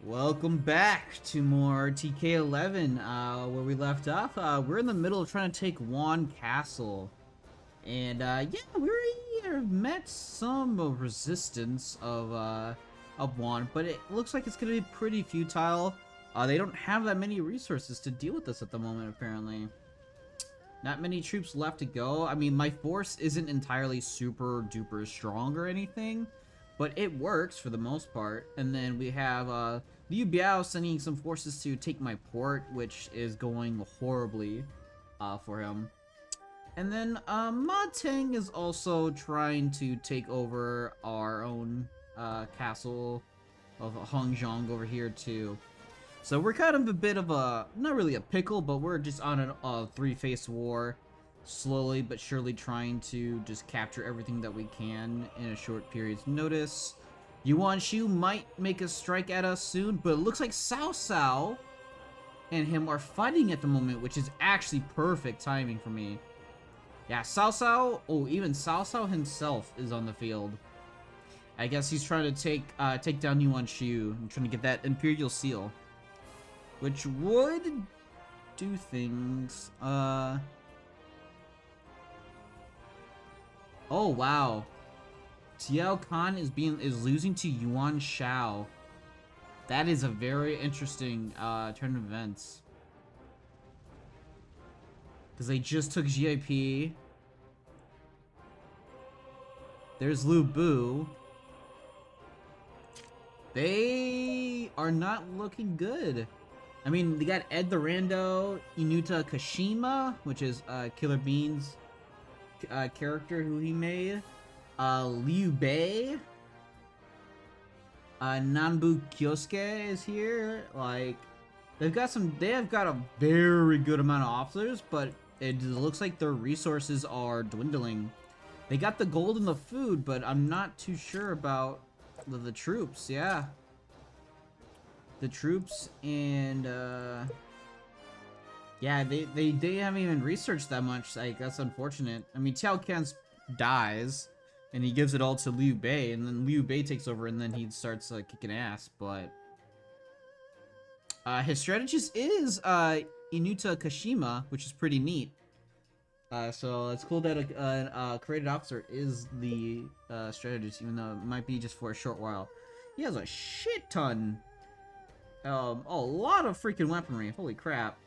Welcome back to more RTK 11. Where we left off, we're in the middle of trying to take Wan Castle. And, yeah, we met some resistance of Wan, but it looks like it's gonna be pretty futile. They don't have that many resources to deal with this at the moment, apparently. Not many troops left to go. I mean, my force isn't entirely super duper strong or anything, but it works for the most part. And then we have Liu Biao sending some forces to take my port, which is going horribly for him. And then Ma Teng is also trying to take over our own castle of Hongzhong over here too. So we're kind of a bit of a, not really a pickle, but we're just on a three-face war, slowly but surely trying to just capture everything that we can in a short period's notice. Yuan Shu might make a strike at us soon, but it looks like Cao Cao and him are fighting at the moment, which is actually perfect timing for me. Yeah, Cao Cao, oh, even Cao Cao himself is on the field. I guess he's trying to take down Yuan Shu and trying to get that Imperial Seal, which would do things. Oh wow, Xiao Khan is losing to Yuan Shao. That is a very interesting turn of events, because they just took GIP. There's Lu Bu. They are not looking good. I mean, they got Ed the Rando, Inuta Kashima, which is Killer Bean's character who he made, Liu Bei, Nanbu Kyosuke is here. Like, they have got a very good amount of officers, but it looks like their resources are dwindling. They got the gold and the food, but I'm not too sure about the troops. Yeah. The troops, and yeah, they haven't even researched that much. Like, that's unfortunate. I mean, Tiao Kan dies and he gives it all to Liu Bei, and then Liu Bei takes over, and then he starts kicking ass. But his strategist is Inuta Kashima, which is pretty neat. So it's cool that a created officer is the strategist, even though it might be just for a short while. He has a shit ton. A lot of freaking weaponry. Holy crap.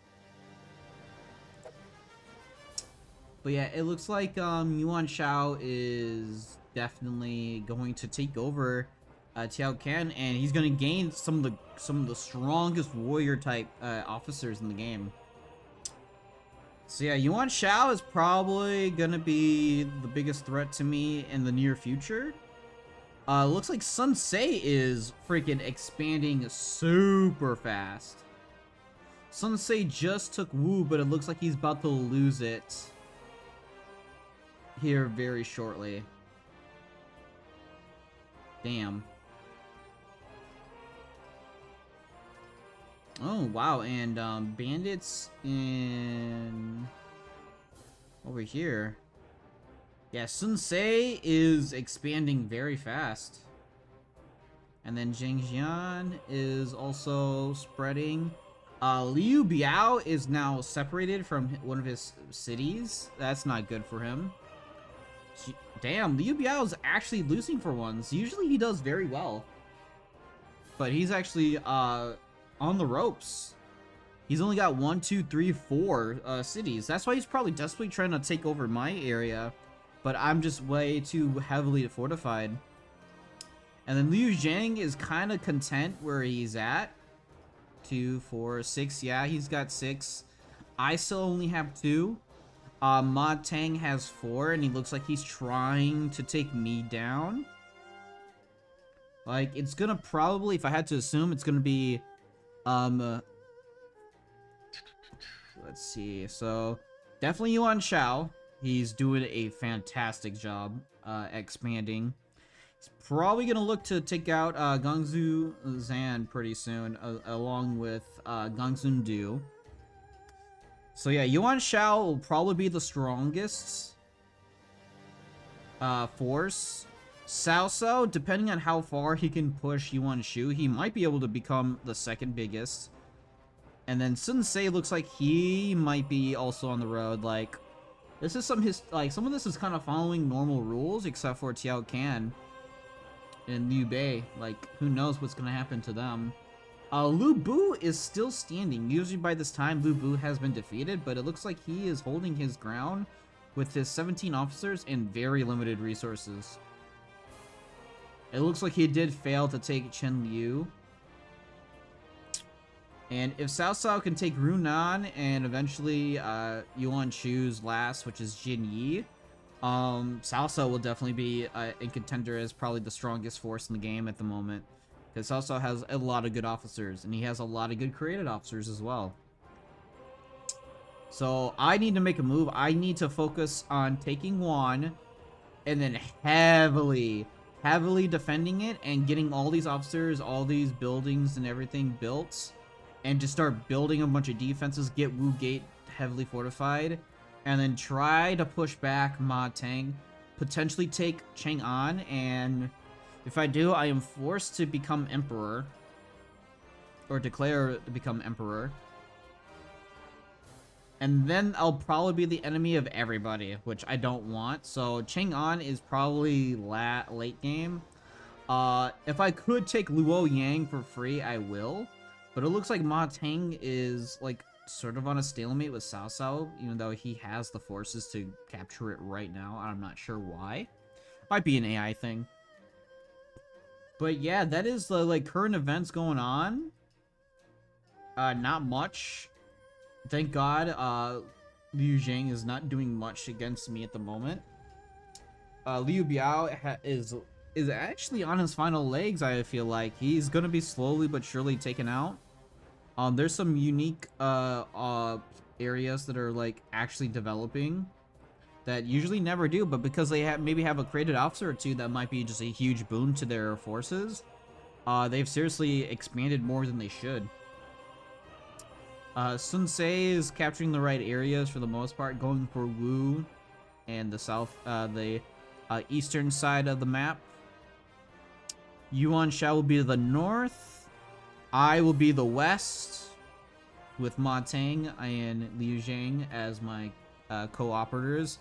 But yeah, it looks like Yuan Shao is definitely going to take over Tiao Kan, and he's going to gain some of the strongest warrior type officers in the game. So yeah, Yuan Shao is probably going to be the biggest threat to me in the near future. Looks like Sun Ce is freaking expanding super fast. Sun Ce just took Wu, but it looks like he's about to lose it here very shortly. Damn. Oh, wow, and bandits in over here. Yeah, Sun Ce is expanding very fast. And then Zhengjian is also spreading. Liu Biao is now separated from one of his cities. That's not good for him. Damn, Liu Biao is actually losing for once. Usually he does very well. But he's actually on the ropes. He's only got 1, 2, 3, 4 cities. That's why he's probably desperately trying to take over my area. But I'm just way too heavily fortified. And then Liu Zhang is kind of content where he's at. 2, 4, 6. Yeah, he's got 6. I still only have 2. Ma Teng has 4, and he looks like he's trying to take me down. Like, it's gonna probably, if I had to assume, it's gonna be, let's see. So, definitely Yuan Shao. He's doing a fantastic job expanding. He's probably going to look to take out Gangzu Zan pretty soon, along with Gangsun Du. So yeah, Yuan Shao will probably be the strongest force. Cao Cao, depending on how far he can push Yuan Shu, he might be able to become the second biggest. And then Sun Ce looks like he might be also on the road. Like, this is some of this is kind of following normal rules, except for Tiao Can and Liu Bei. Like, who knows what's gonna happen to them. Lu Bu is still standing. Usually by this time, Lu Bu has been defeated, but it looks like he is holding his ground with his 17 officers and very limited resources. It looks like he did fail to take Chen Liu. And if Cao Cao can take Runan and eventually Yuan Chu's last, which is Jin Yi, Cao Cao will definitely be in contender as probably the strongest force in the game at the moment. Because Cao Cao has a lot of good officers, and he has a lot of good created officers as well. So I need to make a move. I need to focus on taking Wan, and then heavily defending it, and getting all these officers, all these buildings and everything built, and just start building a bunch of defenses, get Wu Gate heavily fortified, and then try to push back Ma Teng, potentially take Chang'an, and if I do, I am forced to become emperor, or declare to become emperor. And then I'll probably be the enemy of everybody, which I don't want. So Chang'an is probably late game. If I could take Luo Yang for free, I will. But it looks like Ma Teng is like sort of on a stalemate with Cao Cao, even though he has the forces to capture it right now. I'm not sure why. Might be an AI thing. But yeah, that is the like current events going on. Not much. Thank God, Liu Zhang is not doing much against me at the moment. Liu Biao is actually on his final legs. I feel like he's gonna be slowly but surely taken out. There's some unique areas that are like actually developing that usually never do, but because they maybe have a created officer or two, that might be just a huge boon to their forces. They've seriously expanded more than they should. Sun Ce is capturing the right areas for the most part, going for Wu and the eastern side of the map. Yuan Shao will be the north. I will be the west, with Ma Teng and Liu Zhang as my co-operators.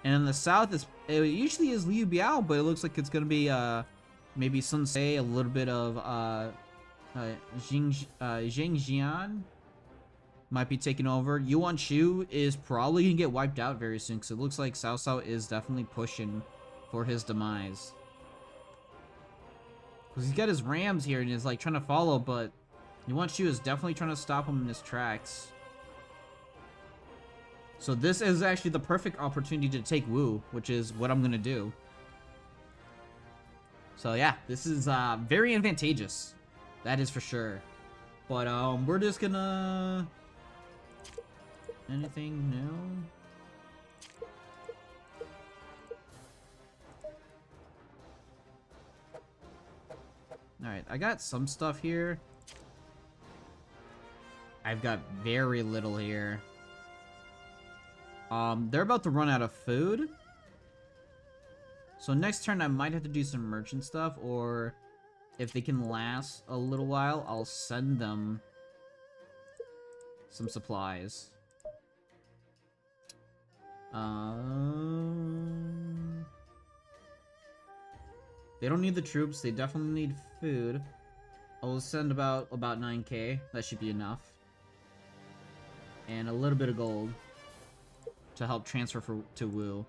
And in the south, it usually is Liu Biao, but it looks like it's going to be maybe Sun Ce, a little bit of Zheng Jian might be taking over. Yuan Shu is probably going to get wiped out very soon, because it looks like Cao Cao is definitely pushing for his demise. Because he's got his rams here and is like trying to follow, but Yuan Shu is definitely trying to stop him in his tracks. So this is actually the perfect opportunity to take Wu, which is what I'm going to do. So yeah, this is very advantageous. That is for sure. But we're just gonna... Anything new? Alright, I got some stuff here. I've got very little here. They're about to run out of food. So next turn I might have to do some merchant stuff, or if they can last a little while, I'll send them some supplies. They don't need the troops, they definitely need food. I'll send about 9k, that should be enough. And a little bit of gold to help transfer to Wu.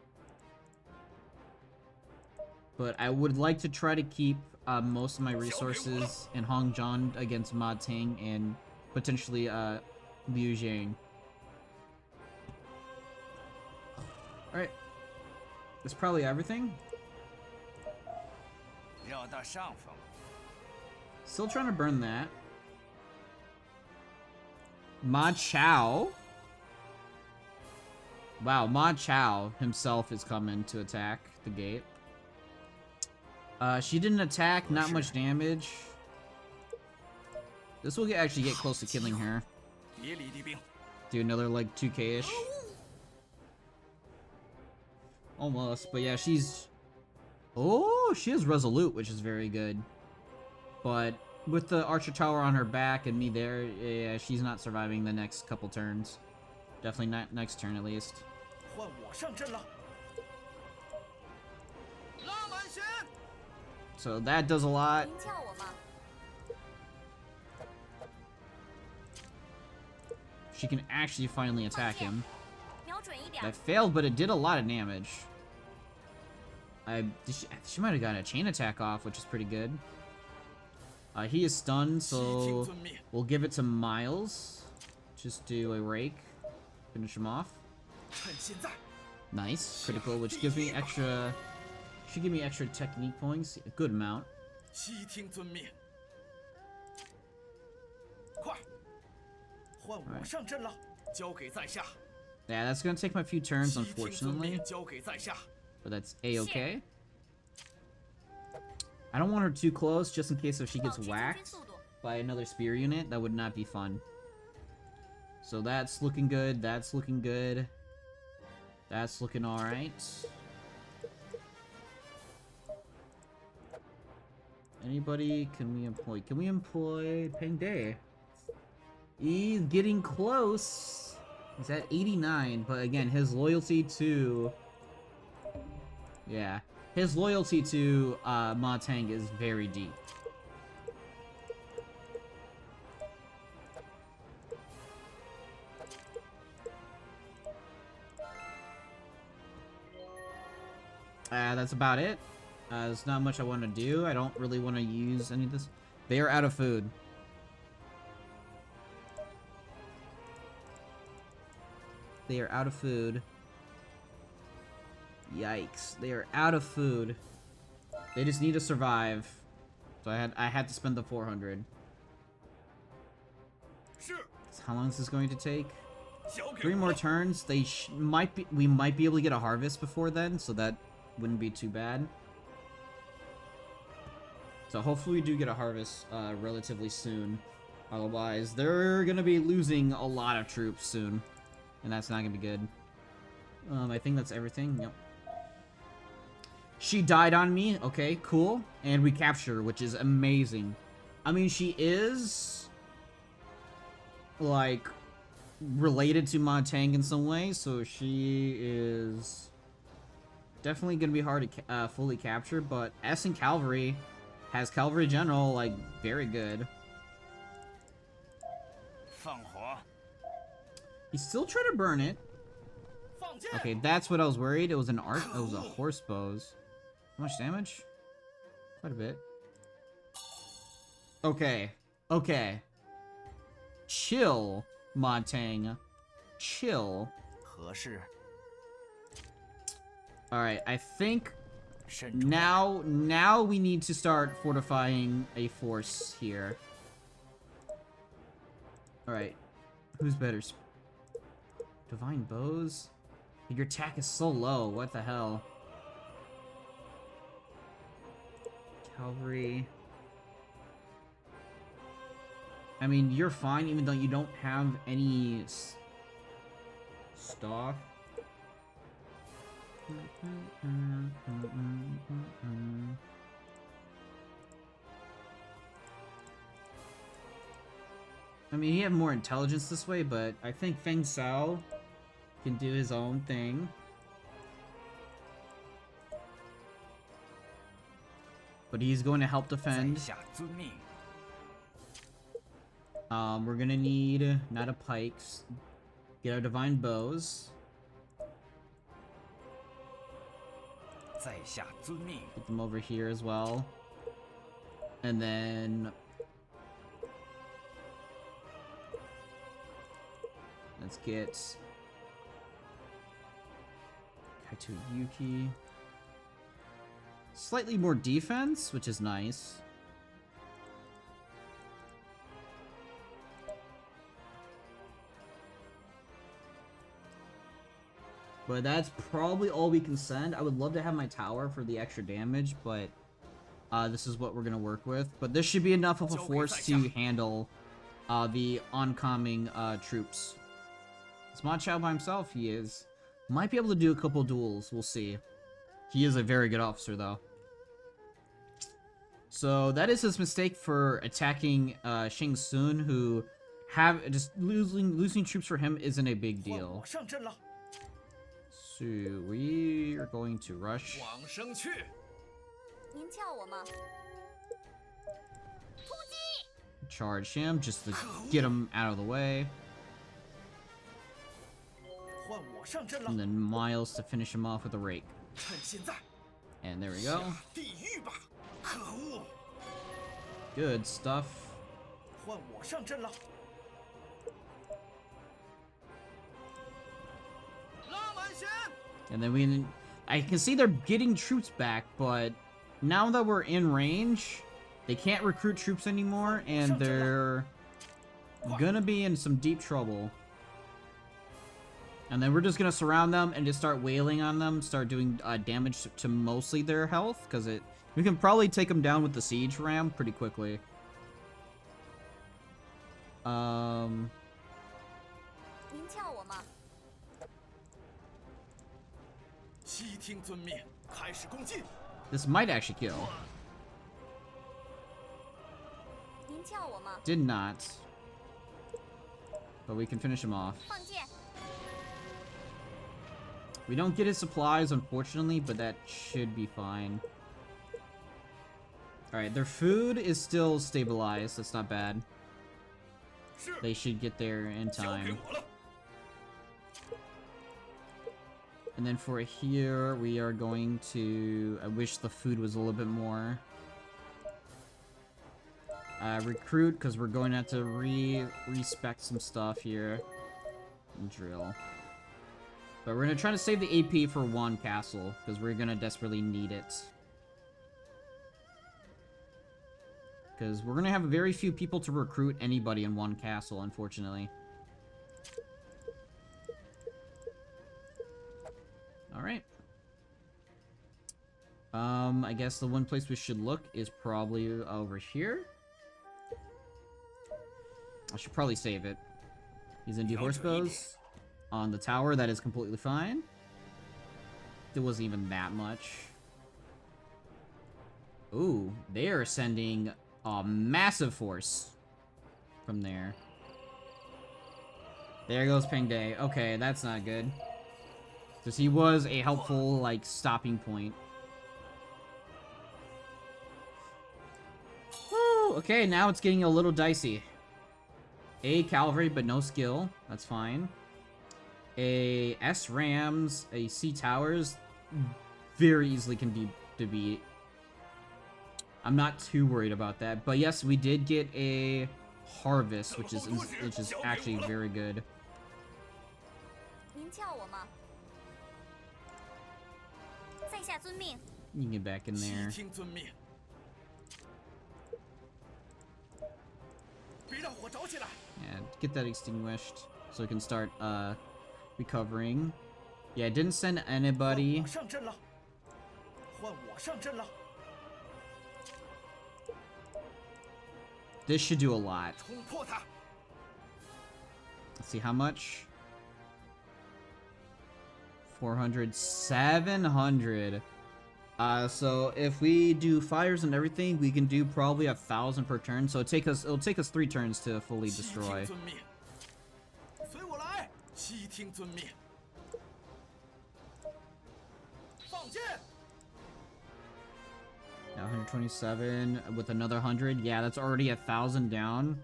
But I would like to try to keep most of my resources in Hongzhong against Ma Teng and potentially Liu Zhang. Alright. That's probably everything. Still trying to burn that. Ma Chao. Wow, Ma Chao himself is coming to attack the gate. She didn't attack, not much damage. This will actually get close to killing her. Do another like 2k-ish. Almost, but yeah, she's... Oh! Oh, she is resolute, which is very good. But with the archer tower on her back and me there, yeah, she's not surviving the next couple turns. Definitely not next turn, at least. So that does a lot. She can actually finally attack him. That failed, but it did a lot of damage. She might have gotten a chain attack off, which is pretty good. He is stunned, so we'll give it to Miles. Just do a rake. Finish him off. Nice. Critical, which gives me extra... Should give me extra technique points. A good amount. Right. Yeah, that's gonna take my few turns, unfortunately. But that's A-okay. I don't want her too close, just in case if she gets whacked by another spear unit. That would not be fun. So that's looking good. That's looking good. That's looking alright. Anybody can we employ? Can we employ Peng Day? He's getting close. He's at 89, but again, his loyalty to... Yeah. His loyalty to Ma Teng is very deep. That's about it. There's not much I want to do. I don't really want to use any of this. They are out of food. They are out of food. Yikes. They are out of food. They just need to survive. So I had to spend the 400. So how long is this going to take? 3 more turns. We might be able to get a harvest before then, so that wouldn't be too bad. So hopefully we do get a harvest relatively soon. Otherwise, they're gonna be losing a lot of troops soon. And that's not gonna be good. I think that's everything. Yep. She died on me. Okay, cool. And we capture her, which is amazing. I mean, she is... like... related to Ma Teng in some way, so she is... definitely gonna be hard to fully capture, but S in Cavalry has Cavalry General, like, very good. He's still trying to burn it. Okay, that's what I was worried. It was an arc. It was a horse bows. How much damage? Quite a bit. Okay. Okay. Chill, Ma Teng. Chill. Alright, I think now we need to start fortifying a force here. Alright. Who's better? Divine Bows? Your attack is so low. What the hell? Cavalry. I mean, you're fine even though you don't have any stuff. I mean, he had more intelligence this way, but I think Feng Sao can do his own thing. But he's going to help defend. We're gonna need not a pikes. Get our divine bows. Put them over here as well. And then let's get Kaito Yuki. Slightly more defense, which is nice. But that's probably all we can send. I would love to have my tower for the extra damage, but this is what we're going to work with. But this should be enough of a force to handle the oncoming troops. Is Ma Chao by himself? He is. Might be able to do a couple duels. We'll see. He is a very good officer, though. So that is his mistake for attacking Shang Tsung, who just losing troops for him isn't a big deal. So we are going to rush. Charge him just to get him out of the way. And then Miles to finish him off with a rake. And there we go. Good stuff. And then I can see they're getting troops back, but now that we're in range, they can't recruit troops anymore, and they're gonna be in some deep trouble. And then we're just gonna surround them and just start wailing on them, start doing damage to mostly their health, because we can probably take them down with the siege ram pretty quickly. This might actually kill. Did not. But we can finish him off. We don't get his supplies, unfortunately, but that should be fine. Alright, their food is still stabilized. That's not bad. They should get there in time. And then for here, we are going to... I wish the food was a little bit more. Recruit, because we're going to have to respec some stuff here. And drill. But we're going to try to save the AP for one castle, because we're going to desperately need it. Because we're going to have very few people to recruit anybody in one castle, unfortunately. Alright. I guess the one place we should look is probably over here. I should probably save it. He's in horse bows on the tower. That is completely fine. It wasn't even that much. Ooh, they are sending a massive force from there. There goes Peng Day. Okay, that's not good. Because he was a helpful, like, stopping point. Woo! Okay, now it's getting a little dicey. A cavalry, but no skill. That's fine. A S-rams, a C-towers, very easily can be beat. I'm not too worried about that. But yes, we did get a harvest, which is actually very good. You can get back in there. Yeah, get that extinguished so we can start recovering. Yeah, I didn't send anybody. This should do a lot. Let's see how much. 400, 700. So if we do fires and everything, we can do probably 1,000 per turn. So it'll take us 3 turns to fully destroy. Now 127 with another 100. Yeah, that's already 1,000 down.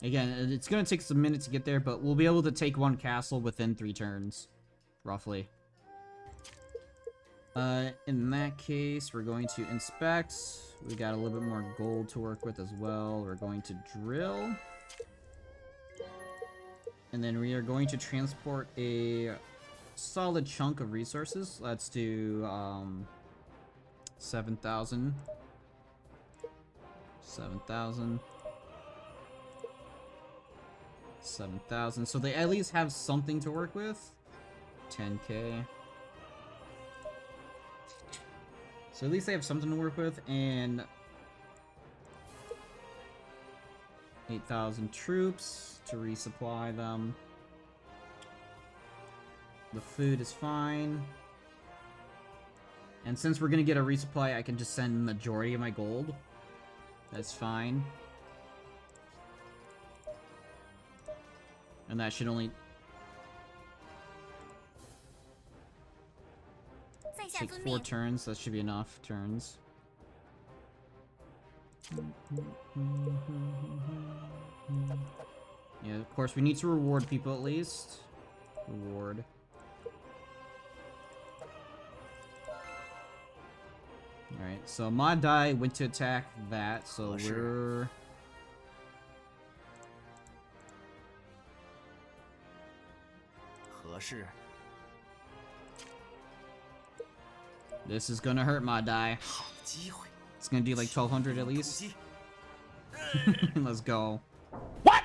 Again, it's gonna take some minutes to get there, but we'll be able to take one castle within 3 turns, roughly. In that case, we're going to inspect. We got a little bit more gold to work with as well. We're going to drill. And then we are going to transport a solid chunk of resources. Let's do 7,000. 7,000. 7,000. So they at least have something to work with. 10k. So at least they have something to work with, and 8,000 troops to resupply them. The food is fine. And since we're gonna get a resupply, I can just send majority of my gold. That's fine. And that should only take 4 turns. That should be enough turns. Yeah, of course, we need to reward people at least. Reward. Alright, so Ma Dai went to attack that, so we're... This is gonna hurt Ma Dai. It's gonna do like 1200 at least. Let's go. What?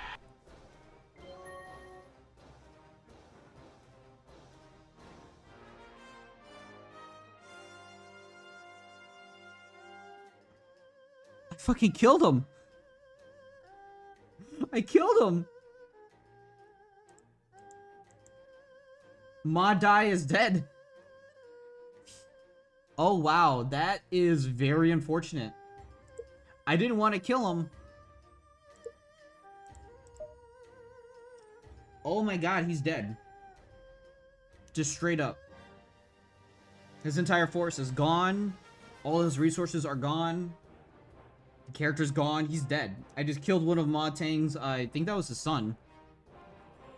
I fucking killed him. I killed him. Ma Dai is dead. Oh wow, that is very unfortunate. I didn't want to kill him. Oh my god, he's dead. Just straight up. His entire force is gone. All his resources are gone. The character's gone. He's dead. I just killed one of Ma Teng's, I think that was his son.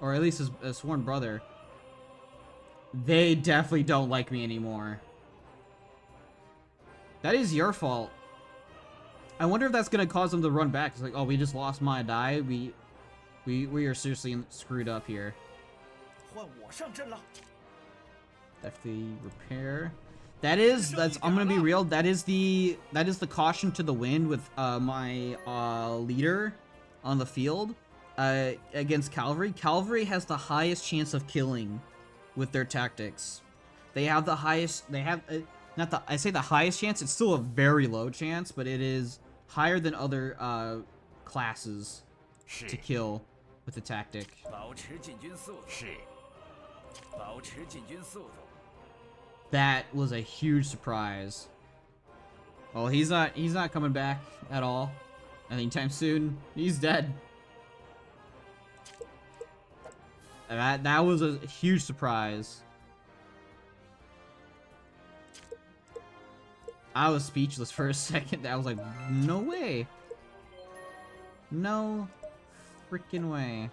Or at least his sworn brother. They definitely don't like me anymore. That is your fault. I wonder if that's gonna cause them to run back. It's like, oh, we just lost Ma Dai. We are seriously screwed up here. FD repair. That's I'm gonna be real. That is the caution to the wind with my leader on the field against cavalry. Cavalry has the highest chance of killing with their tactics. They have the highest. They have I say the highest chance. It's still a very low chance, but it is higher than other classes to kill with the tactic. That was a huge surprise. Well, he's not coming back at all anytime soon. He's dead. That was a huge surprise. I was speechless for a second. I was like, no way. No freaking way.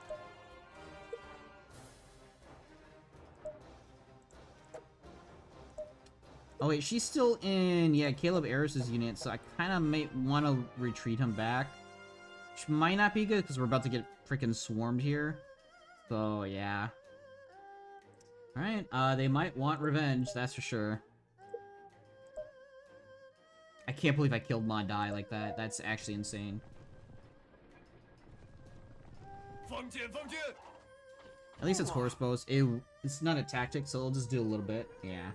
Oh wait, she's still in, yeah, Caleb Aris's unit, so I kind of may want to retreat him back. Which might not be good, because we're about to get freaking swarmed here. So, yeah. Alright, they might want revenge, that's for sure. I can't believe I killed Ma Dai like that. That's actually insane. At least it's horse bows. It's not a tactic, so it'll just do a little bit. Yeah.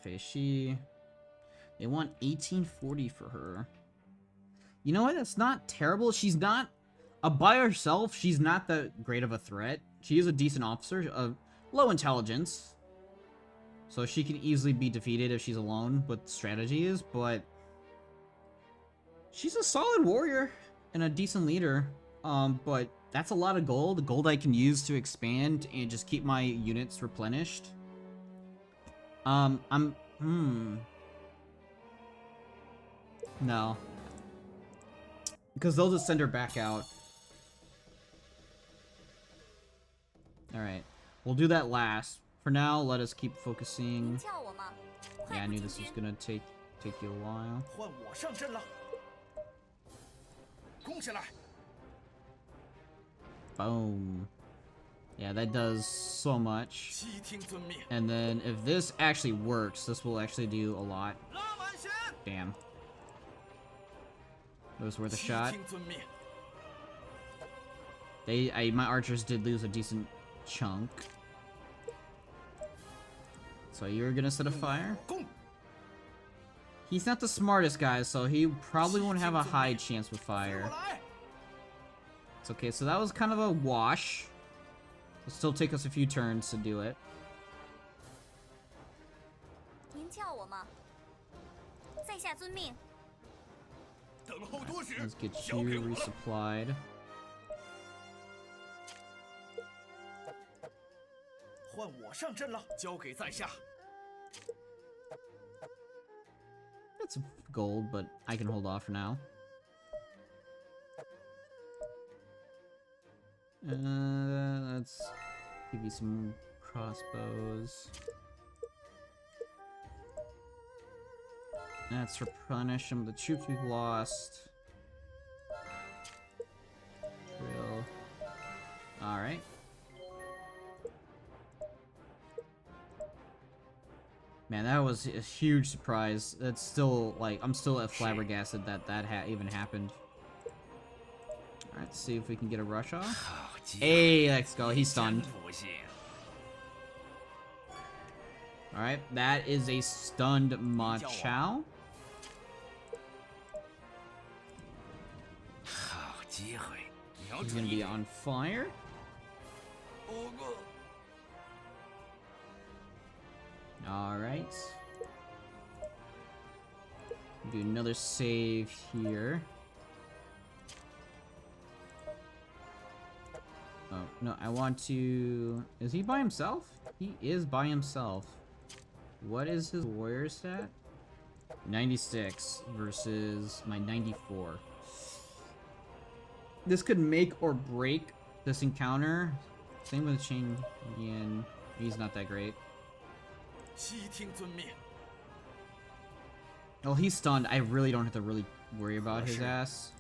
Fei Shi. They want 1840 for her. You know what? That's not terrible. She's not... by herself, she's not that great of a threat. She is a decent officer of low intelligence. So she can easily be defeated if she's alone with strategies, but... she's a solid warrior and a decent leader. But that's a lot of gold. Gold I can use to expand and just keep my units replenished. No. Because they'll just send her back out. Alright. We'll do that last. For now, let us keep focusing. Yeah, I knew this was gonna take you a while. Boom. Yeah, that does so much. And then if this actually works, this will actually do a lot. Damn. It was worth a shot. My archers did lose a decent chunk. So you're gonna set a fire? He's not the smartest guy, so he probably won't have a high chance with fire. It's okay, so that was kind of a wash. It'll still take us a few turns to do it. 您叫我吗？在下遵命。 Let's get you resupplied. 换我上阵了，交给在下。 That's gold, but I can hold off for now. Let's give you some crossbows. Let's replenish some of the troops we've lost. Drill. Alright. Man, that was a huge surprise. That's still, like, I'm still flabbergasted that even happened. Alright, let's see if we can get a rush off. Hey, let's go. He's stunned. Alright, that is a stunned Ma Teng. He's gonna be on fire. Alright. Do another save here. Oh, no, I want to... Is he by himself? He is by himself. What is his warrior stat? 96 versus my 94. This could make or break this encounter. Same with Ching Yin. He's not that great. Oh, he's stunned. I really don't have to really worry about his ass.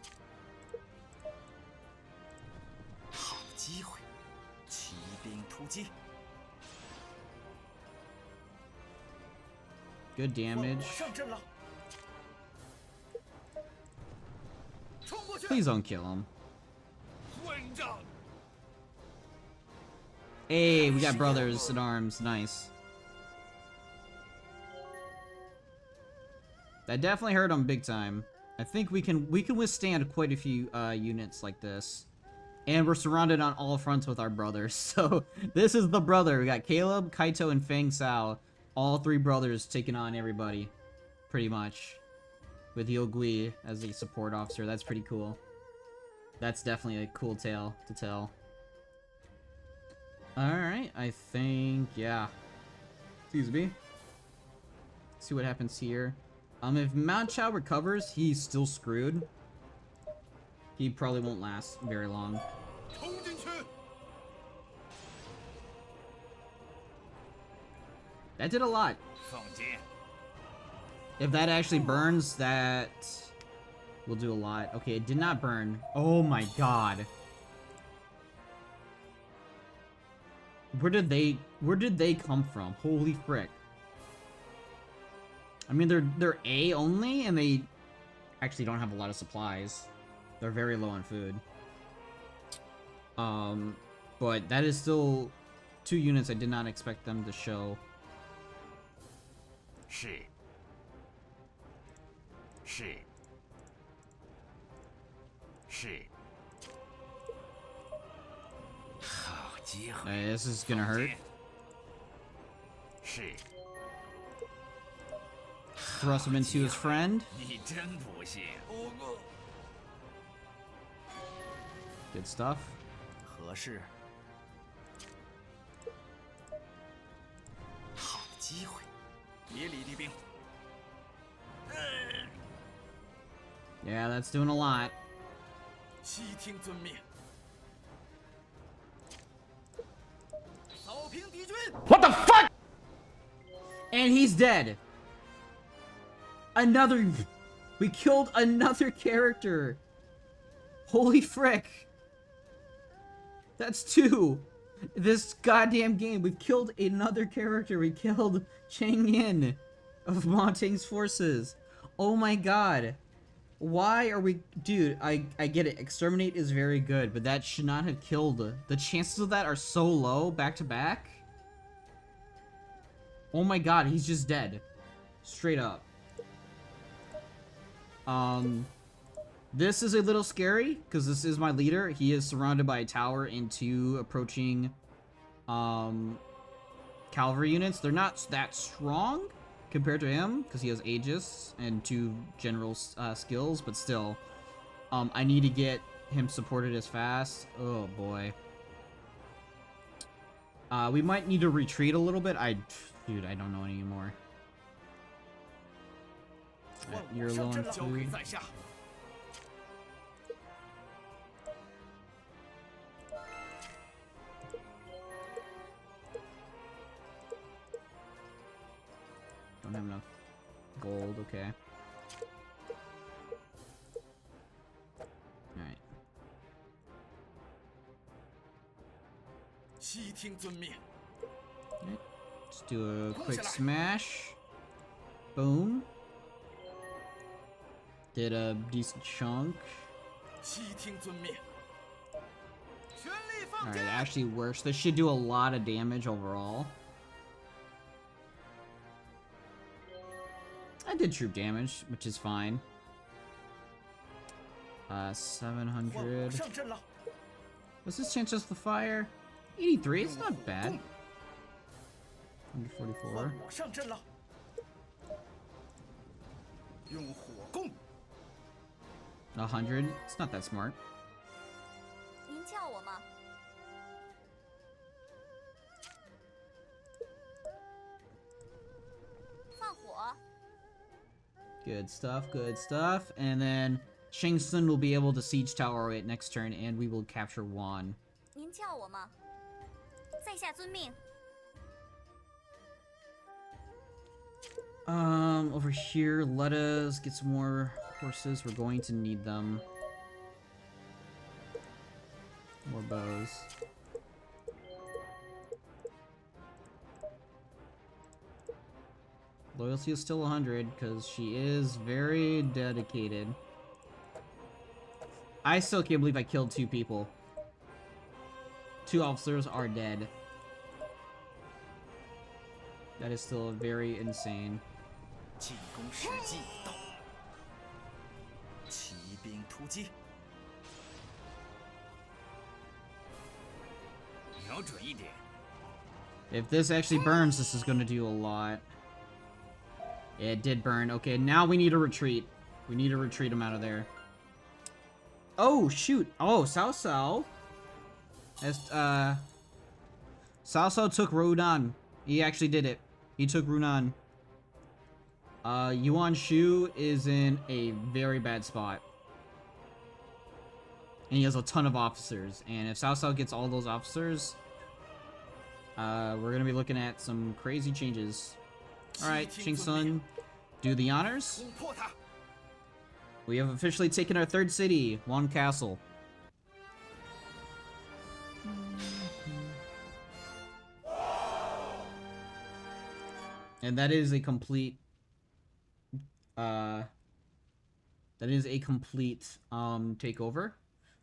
Good damage. Please don't kill him. Hey, we got brothers in arms. Nice. That definitely hurt him big time. I think we can withstand quite a few units like this. And we're surrounded on all fronts with our brothers. So this is the brother. We got Caleb, Kaito, and Feng Sao. All three brothers taking on everybody. Pretty much. With Yogui as a support officer. That's pretty cool. That's definitely a cool tale to tell. Alright, I think, yeah. Excuse me. Let's see what happens here. If Ma Teng recovers, he's still screwed. He probably won't last very long. That did a lot. If that actually burns, that will do a lot. Okay, it did not burn. Oh my god. Where did they come from? Holy frick. I mean, they're A only, and they actually don't have a lot of supplies. They're very low on food. But that is still 2 units I did not expect them to show. This is gonna hurt. Thrust him into his friend. Good stuff. Yeah, that's doing a lot. What the fuck? And he's dead. We killed another character. Holy frick. That's 2. This goddamn game, we've killed another character. We killed Chang Yin of Ma Teng's forces. Oh my god. Why are we... Dude, I get it. Exterminate is very good, but that should not have killed. The chances of that are so low back to back. Oh my god, he's just dead. Straight up. This is a little scary, because this is my leader. He is surrounded by a tower and 2 approaching cavalry units. They're not that strong compared to him, because he has Aegis and 2 general skills, but still. I need to get him supported as fast. Oh, boy. We might need to retreat a little bit. Dude, I don't know anymore. You're low on food. Don't have enough gold, okay. Alright. Let's do a quick smash. Boom. Did a decent chunk. Alright, that actually works. This should do a lot of damage overall. I did troop damage, which is fine. 700. What's his chances of the fire? 83, it's not bad. 144. 100, it's not that smart. 您叫我吗？ 放火。 Good stuff, good stuff. And then Shang Tsung will be able to siege tower it next turn, and we will capture Wan. 您叫我吗？在下遵命。 Over here, let us get some more horses. We're going to need them. More bows. Loyalty is still 100 because she is very dedicated. I still can't believe I killed 2 people. 2 officers are dead. That is still very insane. 进攻时机已到，骑兵突击，瞄准一点。 If this actually burns, this is going to do a lot. It did burn. Okay, now we need to retreat. We need to retreat him out of there. Oh, shoot. Oh, Cao Cao. Cao Cao took Rodan. He actually did it. He took Runan. Yuan Shu is in a very bad spot. And he has a ton of officers. And if Cao Cao gets all those officers, we're gonna be looking at some crazy changes. Alright, Shang Tsung, do the honors. We have officially taken our 3rd city, Wan Castle. And that is a complete takeover.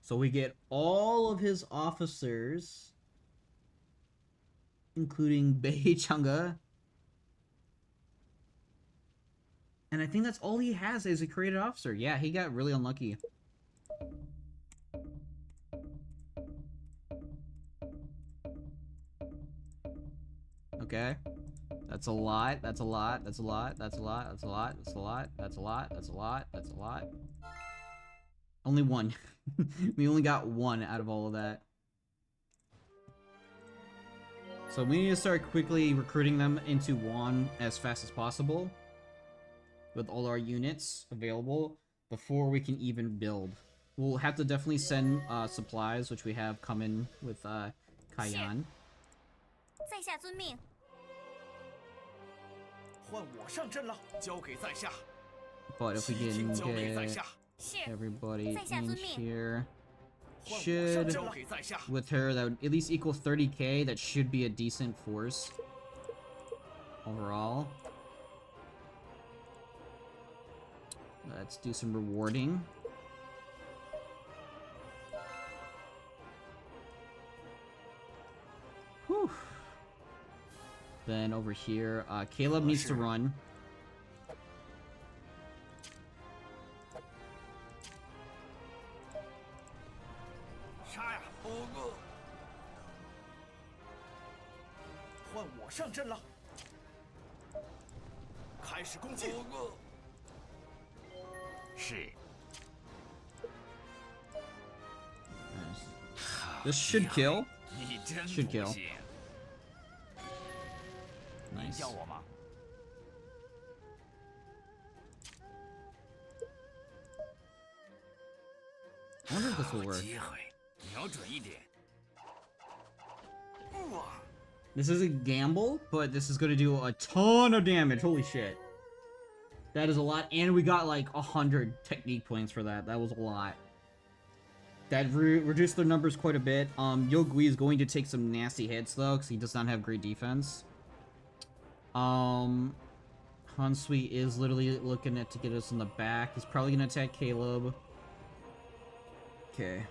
So we get all of his officers, including Bei Chang'e. And I think that's all he has as a created officer. Yeah, he got really unlucky. Okay. That's a lot, that's a lot, that's a lot, that's a lot, that's a lot, that's a lot, that's a lot, that's a lot, that's a lot. Only 1. We only got 1 out of all of that. So we need to start quickly recruiting them into Wan as fast as possible. With all our units available before we can even build. We'll have to definitely send supplies, which we have coming with Kaiyan. 在下遵命。 换我上阵了，交给在下。 But if we can get everybody in here, should, with her, that would at least equal 30k. That should be a decent force overall. Let's do some rewarding. Whew. Then over here, Caleb needs to run. 换我上阵了，开始攻击。是。 This should kill. 你真 Should 不 kill. 行。你 Nice. 叫我吗？ I wonder if this will work. 机会，瞄准一点。哇！ This is a gamble, but this is gonna do a ton of damage. Holy shit. That is a lot, and we got like 100 technique points for that. That was a lot. That reduced their numbers quite a bit. Yogui is going to take some nasty hits though, because he does not have great defense. Hansui is literally looking to get us in the back. He's probably gonna attack Caleb. Okay.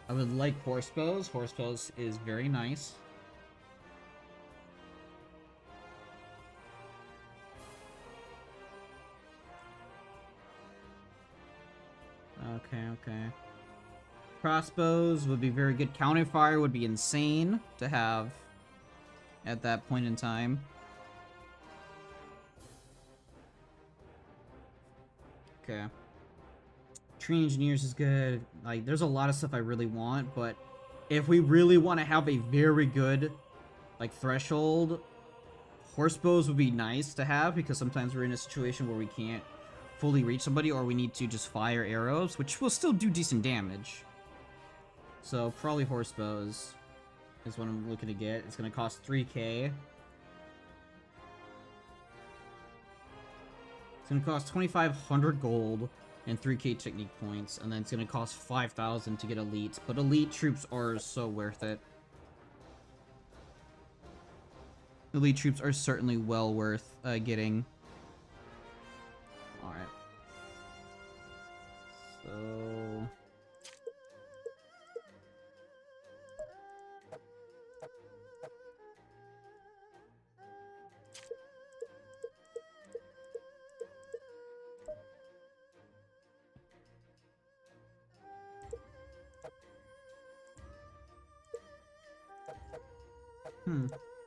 I would like horse bows. Horse bows is very nice. Okay. Crossbows would be very good. Counterfire would be insane to have at that point in time. Okay. Tree engineers is good. Like, there's a lot of stuff I really want, but if we really want to have a very good, like, threshold, horse bows would be nice to have, because sometimes we're in a situation where we can't fully reach somebody, or we need to just fire arrows, which will still do decent damage. So, probably horse bows is what I'm looking to get. It's going to cost 3k. It's going to cost 2,500 gold and 3k technique points, and then it's going to cost 5,000 to get elite. But elite troops are so worth it. Elite troops are certainly well worth getting. Alright. So...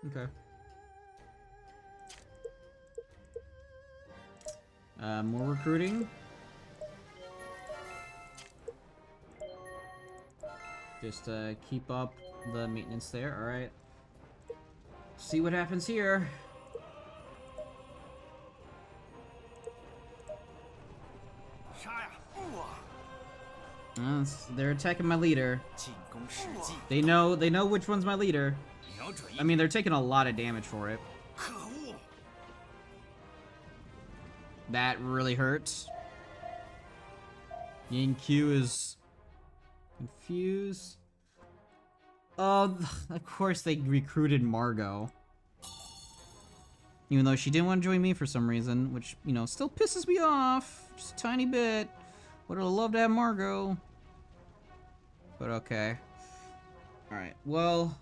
okay. More recruiting. Just keep up the maintenance there, alright. See what happens here. They're attacking my leader. They know which one's my leader. I mean, they're taking a lot of damage for it. That really hurts. Yin Q is confused. Oh, of course they recruited Margot. Even though she didn't want to join me for some reason, which, you know, still pisses me off. Just a tiny bit. Would have loved to have Margot. But okay. Alright, well...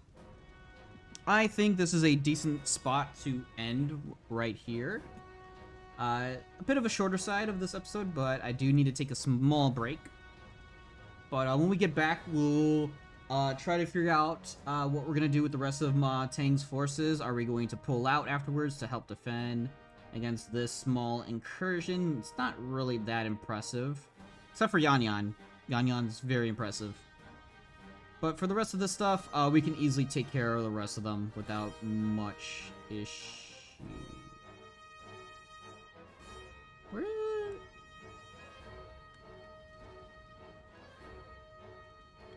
I think this is a decent spot to end right here. A bit of a shorter side of this episode, but I do need to take a small break. But when we get back, we'll try to figure out what we're going to do with the rest of Ma Teng's forces. Are we going to pull out afterwards to help defend against this small incursion? It's not really that impressive. Except for Yan Yan. Yan Yan's very impressive. But for the rest of this stuff, we can easily take care of the rest of them without much issue. Where?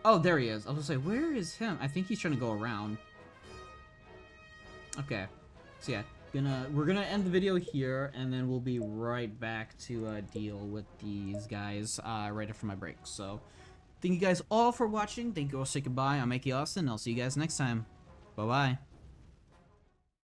Oh, there he is. I was gonna say, where is him? I think he's trying to go around. Okay. So yeah, we're gonna end the video here, and then we'll be right back to deal with these guys right after my break. So. Thank you guys all for watching. Thank you all. Say goodbye. I'm Mikey Austin. I'll see you guys next time. Bye-bye.